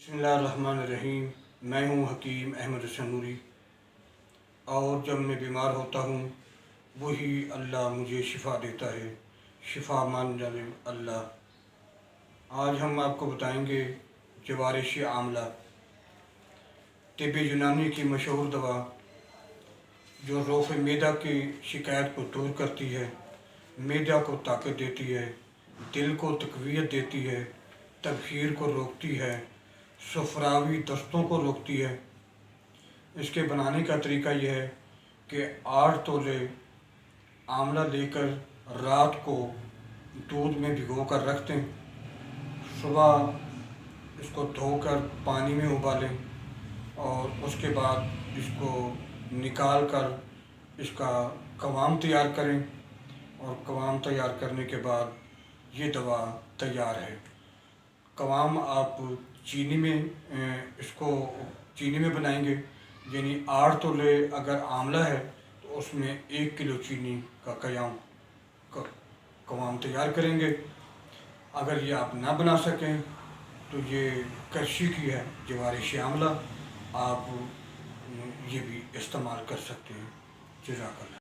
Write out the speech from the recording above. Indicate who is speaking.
Speaker 1: बिस्मिल्लाहिर्रहमानिर्रहीम। मैं हूँ हकीम अहमद हसन नूरी, और जब मैं बीमार होता हूँ वही अल्लाह मुझे शिफ़ा देता है। शिफ़ा मान जाने अल्लाह। आज हम आपको बताएंगे जवारिश आमला, तिब यूनानी की मशहूर दवा जो रोफ़ मैदा की शिकायत को दूर करती है, मैदा को ताकत देती है, दिल को तक़वियत देती है, तबखीर को रोकती है, सफरावी दस्तों को रोकती है। इसके बनाने का तरीका यह है कि 8 तोले आंवला लेकर रात को दूध में भिगो कर रख दें, सुबह इसको धोकर पानी में उबालें और उसके बाद इसको निकाल कर इसका कवाम तैयार करें, और कवाम तैयार करने के बाद ये दवा तैयार है। कवाम आप इसको चीनी में बनाएंगे, यानी 8 तोले अगर आंवला है तो उसमें 1 किलो चीनी का कवाम तैयार करेंगे। अगर ये आप ना बना सकें तो ये करशी की है जवारिश आमला, आप ये भी इस्तेमाल कर सकते हैं। जज़ाकल्लाह।